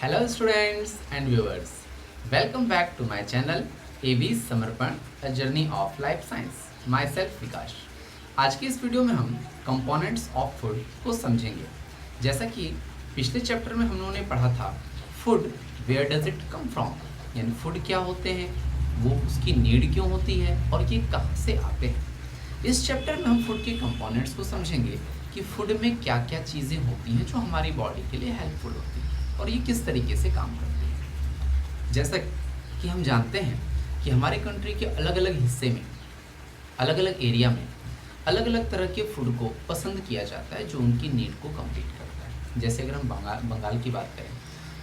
Hello students and viewers. Welcome back to my channel AB समर्पण A Journey of Life Science. Myself विकास. आज की इस video में हम कंपोनेंट्स ऑफ फूड को समझेंगे. जैसा कि पिछले चैप्टर में हम लोगों ने पढ़ा था food where does it come from, यानी फूड क्या होते हैं, वो उसकी नीड क्यों होती है और ये कहाँ से आते हैं. इस चैप्टर में हम फूड के कंपोनेंट्स को समझेंगे कि फूड में क्या क्या चीज़ें होती हैं जो हमारी बॉडी के लिए हेल्पफुल होती हैं और ये किस तरीके से काम करती है. जैसा कि हम जानते हैं कि हमारे कंट्री के अलग अलग हिस्से में, अलग अलग एरिया में अलग अलग तरह के फूड को पसंद किया जाता है जो उनकी नीड को कंप्लीट करता है. जैसे अगर हम बंगाल की बात करें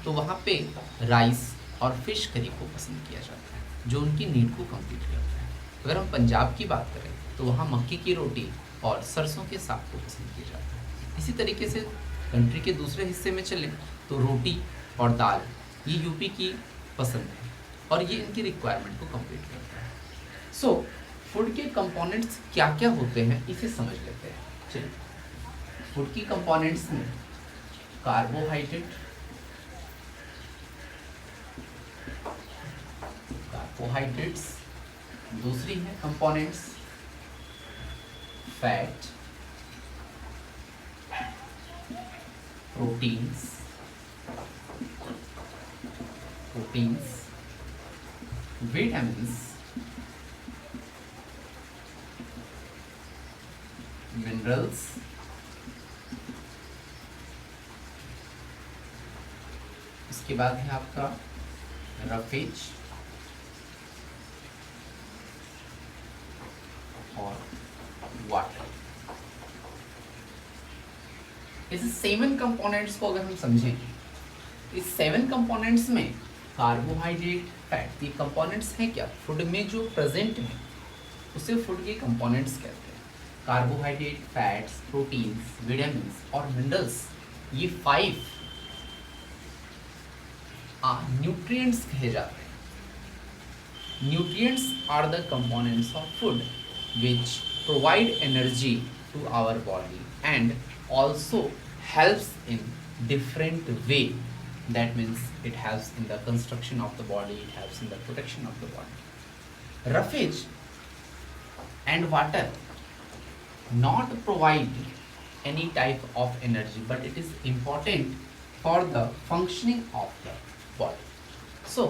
तो वहाँ पे राइस और फिश करी को पसंद किया जाता है जो उनकी नीड को कंप्लीट करता है. अगर हम पंजाब की बात करें तो वहाँ मक्की की रोटी और सरसों के साग को पसंद किया जाता है. इसी तरीके से कंट्री के दूसरे हिस्से में चलें तो रोटी और दाल ये यूपी की पसंद है और ये इनकी रिक्वायरमेंट को कंप्लीट करता है. सो फूड के कंपोनेंट्स क्या क्या होते हैं इसे समझ लेते हैं. चलिए, फूड की कंपोनेंट्स में कार्बोहाइड्रेट्स, दूसरी है components fat, proteins, vitamins, minerals, इसके बाद है आपका रफेज और वाटर. इस 7 कंपोनेंट्स को अगर हम समझें, इस 7 कंपोनेंट्स में कार्बोहाइड्रेट, फैट, ये कंपोनेंट्स हैं क्या फूड में जो प्रेजेंट हैं उसे फूड के कंपोनेंट्स कहते हैं. कार्बोहाइड्रेट, फैट्स, प्रोटीन्स, विटामिन्स और मिनरल्स, ये 5 न्यूट्रिएंट्स कहे जाते हैं. Nutrients are the components of food which provide energy to our body and also helps in different way. That means it helps in the construction of the body, it helps in the protection of the body. Roughage and water not provide any type of energy, but it is important for the functioning of the body. So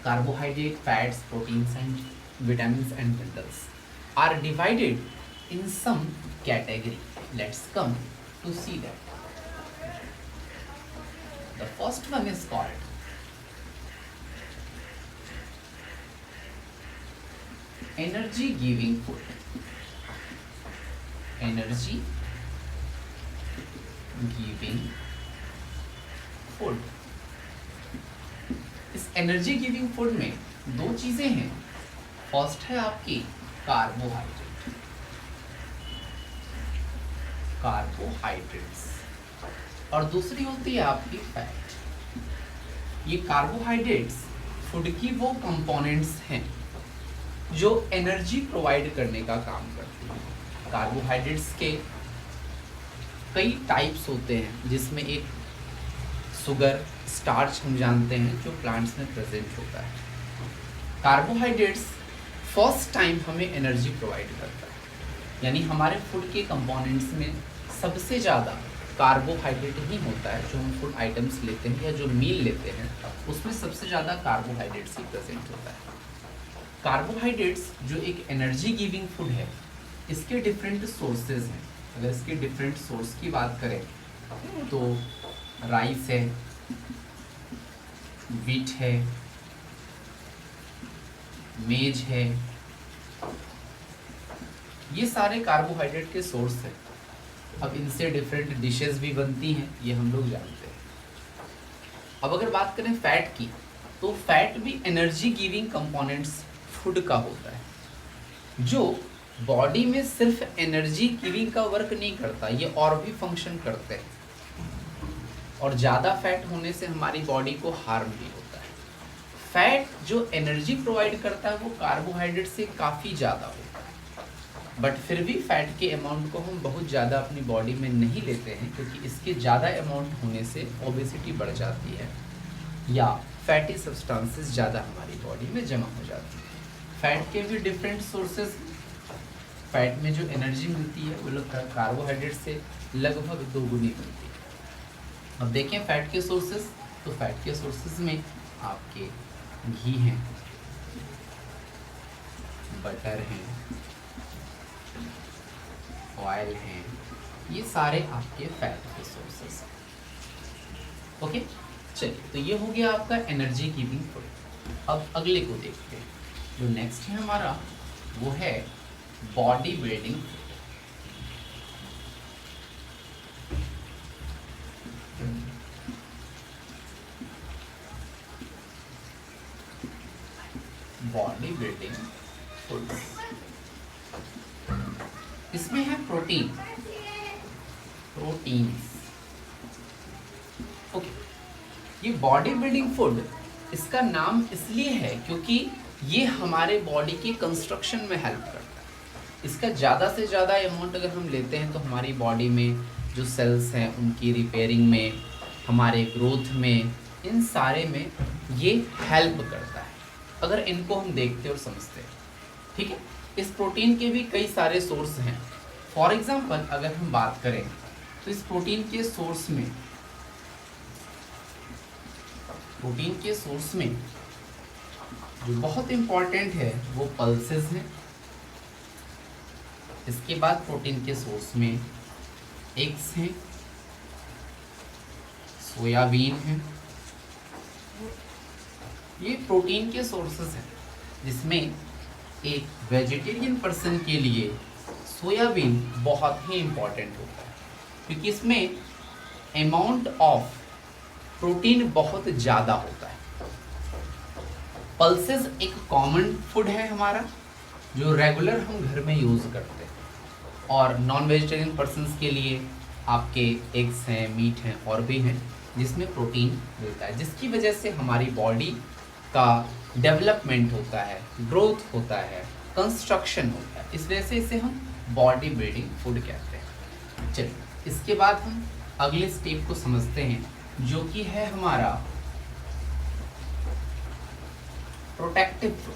carbohydrate, fats, proteins and vitamins and minerals are divided in some category. Let's come to see that. The first one is called energy giving food. Energy giving food. इस energy giving food में 2 चीजें हैं. First है आपकी carbohydrates और दूसरी होती है आपकी फैट. ये कार्बोहाइड्रेट्स फूड की वो कंपोनेंट्स हैं जो एनर्जी प्रोवाइड करने का काम करती हैं. कार्बोहाइड्रेट्स के कई टाइप्स होते हैं जिसमें एक शुगर, स्टार्च हम जानते हैं जो प्लांट्स में प्रेजेंट होता है. कार्बोहाइड्रेट्स फर्स्ट टाइम हमें एनर्जी प्रोवाइड करता है, यानी हमारे फूड के कंपोनेंट्स में सबसे ज़्यादा कार्बोहाइड्रेट ही होता है. जो हम फूड आइटम्स लेते हैं या जो मील लेते हैं उसमें सबसे ज़्यादा कार्बोहाइड्रेट्स ही प्रेजेंट होता है. कार्बोहाइड्रेट्स जो एक एनर्जी गिविंग फूड है, इसके डिफरेंट सोर्सेज हैं. अगर इसके डिफरेंट सोर्स की बात करें तो राइस है, व्हीट है, मेज है, ये सारे कार्बोहाइड्रेट के सोर्स हैं. अब इनसे डिफरेंट डिशेस भी बनती हैं, ये हम लोग जानते हैं. अब अगर बात करें फैट की तो फैट भी एनर्जी गिविंग कंपोनेंट्स फूड का होता है जो बॉडी में सिर्फ एनर्जी गिविंग का वर्क नहीं करता, ये और भी फंक्शन करते हैं. और ज़्यादा फैट होने से हमारी बॉडी को हार्म भी होता है. फैट जो एनर्जी प्रोवाइड करता है वो कार्बोहाइड्रेट से काफ़ी ज़्यादा होता है. बट फिर भी फैट के अमाउंट को हम बहुत ज़्यादा अपनी बॉडी में नहीं लेते हैं, क्योंकि इसके ज़्यादा अमाउंट होने से ओबेसिटी बढ़ जाती है या फैटी सब्सटेंसेस ज़्यादा हमारी बॉडी में जमा हो जाती है। फैट के भी डिफरेंट सोर्सेज। फैट में जो एनर्जी मिलती है वो लोग कार्बोहाइड्रेट से लगभग 2 गुनी मिलती है। अब देखें फैट के सोर्सेज, तो फैट के सोर्सेज में आपके घी हैं, बटर हैं, ऑयल हैं, ये सारे आपके फैट के सोर्सेस हैं। ओके, चलिए, तो ये हो गया आपका एनर्जी गिविंग फूड। अब अगले को देखते हैं। जो नेक्स्ट है हमारा वो है body building. Body building food, इसमें है प्रोटीन्स। ओके, ये बॉडी बिल्डिंग फूड, इसका नाम इसलिए है क्योंकि ये हमारे बॉडी की कंस्ट्रक्शन में हेल्प करता है। इसका ज़्यादा से ज़्यादा अमाउंट अगर हम लेते हैं तो हमारी बॉडी में जो सेल्स हैं उनकी रिपेयरिंग में, हमारे ग्रोथ में, इन सारे में ये हेल्प करता है अगर इनको हम देखते और समझते हैं। ठीक है, इस प्रोटीन के भी कई सारे सोर्स हैं। फॉर एग्जांपल अगर हम बात करें तो इस प्रोटीन के सोर्स में जो बहुत इंपॉर्टेंट है वो पल्सेस हैं। इसके बाद प्रोटीन के सोर्स में एग्स हैं, सोयाबीन है। ये प्रोटीन के सोर्सेस हैं, जिसमें एक वेजिटेरियन पर्सन के लिए सोयाबीन बहुत ही इम्पॉर्टेंट होता है, क्योंकि इसमें अमाउंट ऑफ प्रोटीन बहुत ज़्यादा होता है। पल्सेस एक कॉमन फूड है हमारा, जो रेगुलर हम घर में यूज़ करते हैं, और नॉन वेजिटेरियन पर्सन्स के लिए आपके एग्स हैं, मीट हैं और भी हैं, जिसमें प्रोटीन मिलता है, जिसकी वजह से हमारी बॉडी का डेवलपमेंट होता है, ग्रोथ होता है, कंस्ट्रक्शन होता है। इस वजह से इसे हम बॉडी बिल्डिंग फूड कहते हैं। चलिए, इसके बाद हम अगले स्टेप को समझते हैं, जो कि है हमारा प्रोटेक्टिव फूड।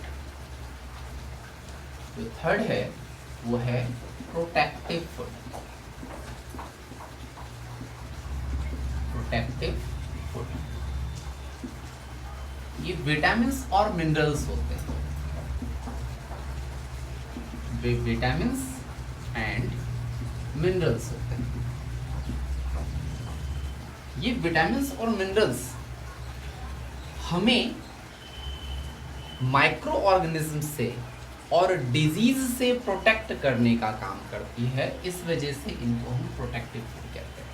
जो थर्ड है वो है प्रोटेक्टिव फूड। प्रोटेक्टिव फूड, ये विटामिन्स और मिनरल्स होते हैं। विटामिन्स एंड मिनरल्स होते हैं। ये विटामिन्स और मिनरल्स हमें माइक्रो ऑर्गेनिज्म से और डिजीज से प्रोटेक्ट करने का काम करती है। इस वजह से इनको हम प्रोटेक्टिव फूड कहते हैं।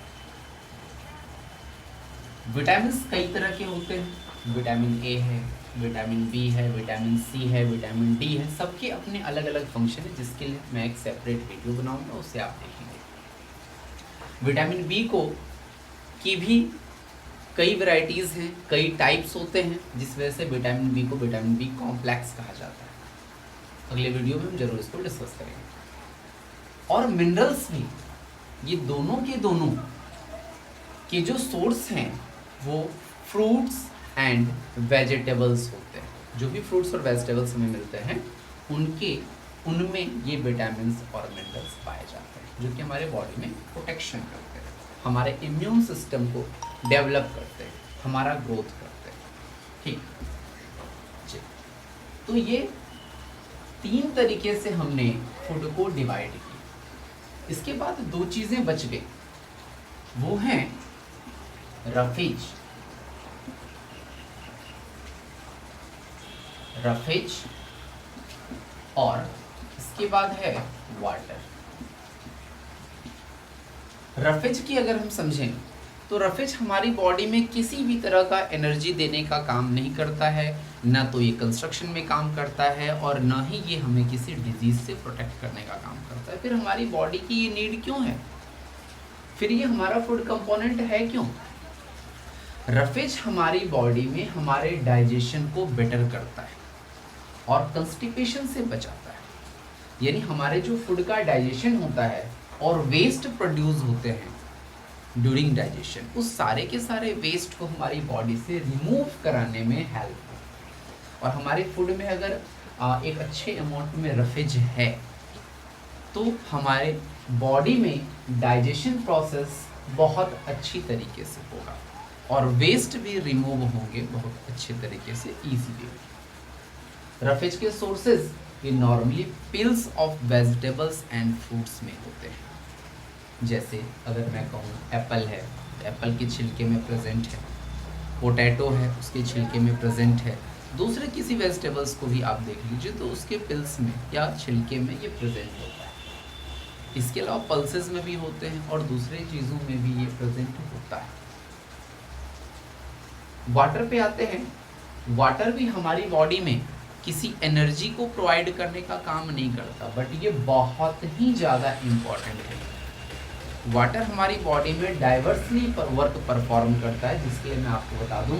विटामिन्स कई तरह के होते हैं। विटामिन ए है, विटामिन बी है, विटामिन सी है, विटामिन डी है। सबके अपने अलग अलग फंक्शन है, जिसके लिए मैं एक सेपरेट वीडियो बनाऊंगा, उससे आप देखेंगे। विटामिन बी की भी कई वैरायटीज़ हैं, कई टाइप्स होते हैं, जिस वजह से विटामिन बी को विटामिन बी कॉम्प्लेक्स कहा जाता है। अगले वीडियो में हम जरूर इसको डिस्कस करेंगे। और मिनरल्स भी, ये दोनों के जो सोर्स हैं वो फ्रूट्स एंड वेजिटेबल्स होते हैं। जो भी फ्रूट्स और वेजिटेबल्स हमें मिलते हैं उनमें ये विटामिन्स और मिनरल्स पाए जाते हैं, जो कि हमारे बॉडी में प्रोटेक्शन करते हैं, हमारे इम्यून सिस्टम को डेवलप करते हैं, हमारा ग्रोथ करते हैं। ठीक जी, तो ये 3 तरीके से हमने फूड को डिवाइड की। इसके बाद 2 चीज़ें बच गई, वो हैं रफेज और इसके बाद है वाटर। रफेज की अगर हम समझें तो रफेज हमारी बॉडी में किसी भी तरह का एनर्जी देने का काम नहीं करता है, ना तो ये कंस्ट्रक्शन में काम करता है और ना ही ये हमें किसी डिजीज से प्रोटेक्ट करने का काम करता है। फिर हमारी बॉडी की ये नीड क्यों है? फिर ये हमारा फूड कंपोनेंट है क्यों? रफेज हमारी बॉडी में हमारे डाइजेशन को बेटर करता है और कंस्टिपेशन से बचाता है। यानी हमारे जो फूड का डाइजेशन होता है और वेस्ट प्रोड्यूस होते हैं ड्यूरिंग डाइजेशन, उस सारे के सारे वेस्ट को हमारी बॉडी से रिमूव कराने में हेल्प। और हमारे फूड में अगर एक अच्छे अमाउंट में रफेज है तो हमारे बॉडी में डाइजेशन प्रोसेस बहुत अच्छी तरीके से होगा और वेस्ट भी रिमूव होंगे बहुत अच्छे तरीके से इजीली। रफेज के सोर्सेज ये normally pills of vegetables and fruits में होते हैं। जैसे अगर मैं कहूँ एप्पल है, एप्पल के छिलके में प्रेजेंट है, पोटैटो है उसके छिलके में प्रेजेंट है, दूसरे किसी वेजिटेबल्स को भी आप देख लीजिए तो उसके पिल्स में या छिलके में ये प्रेजेंट होता है। इसके अलावा पल्सेस में भी होते हैं और दूसरे चीज़ों में भी ये प्रेजेंट होता है। वाटर पे आते हैं। वाटर भी हमारी बॉडी में किसी एनर्जी को प्रोवाइड करने का काम नहीं करता, बट ये बहुत ही ज़्यादा इम्पॉर्टेंट है। वाटर हमारी बॉडी में डाइवर्सली वर्क परफॉर्म करता है, जिसके लिए मैं आपको बता दूं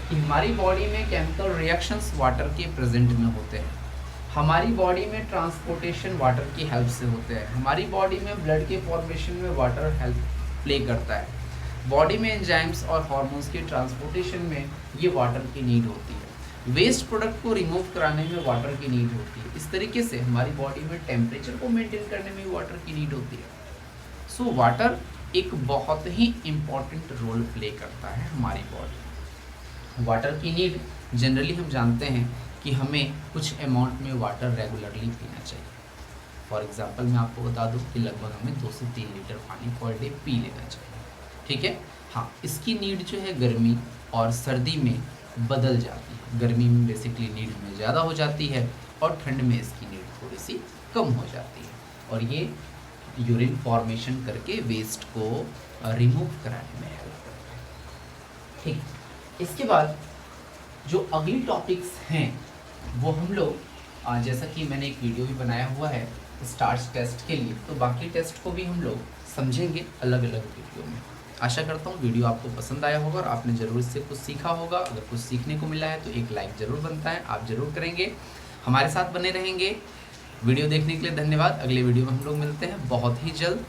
कि हमारी बॉडी में केमिकल रिएक्शंस वाटर के प्रेजेंट में होते हैं। हमारी बॉडी में ट्रांसपोर्टेशन वाटर की हेल्प से होते हैं। हमारी बॉडी में ब्लड के फॉर्मेशन में वाटर हेल्प प्ले करता है। बॉडी में एंजाइम्स और हार्मोन्स के ट्रांसपोर्टेशन में ये वाटर की नीड होती है। वेस्ट प्रोडक्ट को रिमूव कराने में वाटर की नीड होती है। इस तरीके से हमारी बॉडी में टेम्परेचर को मेंटेन करने में वाटर की नीड होती है। सो वाटर एक बहुत ही इम्पॉर्टेंट रोल प्ले करता है हमारी बॉडी। वाटर की नीड जनरली हम जानते हैं कि हमें कुछ अमाउंट में वाटर रेगुलरली पीना चाहिए। फॉर एग्जांपल मैं आपको बता दूं कि लगभग हमें 2 से 3 लीटर पानी पर डे पी लेना चाहिए। ठीक है, हाँ, इसकी नीड जो है गर्मी और सर्दी में बदल जाती है। गर्मी में बेसिकली नीड में ज़्यादा हो जाती है और ठंड में इसकी नीड थोड़ी सी कम हो जाती है, और ये यूरिन फॉर्मेशन करके वेस्ट को रिमूव कराने में हेल्प करता है। ठीक, इसके बाद जो अगली टॉपिक्स हैं वो हम लोग, जैसा कि मैंने एक वीडियो भी बनाया हुआ है स्टार्च टेस्ट के लिए, तो बाकी टेस्ट को भी हम लोग समझेंगे अलग अलग वीडियो में। आशा करता हूँ वीडियो आपको पसंद आया होगा और आपने ज़रूर इससे कुछ सीखा होगा। अगर कुछ सीखने को मिला है तो एक लाइक ज़रूर बनता है, आप ज़रूर करेंगे, हमारे साथ बने रहेंगे। वीडियो देखने के लिए धन्यवाद। अगले वीडियो में हम लोग मिलते हैं बहुत ही जल्द।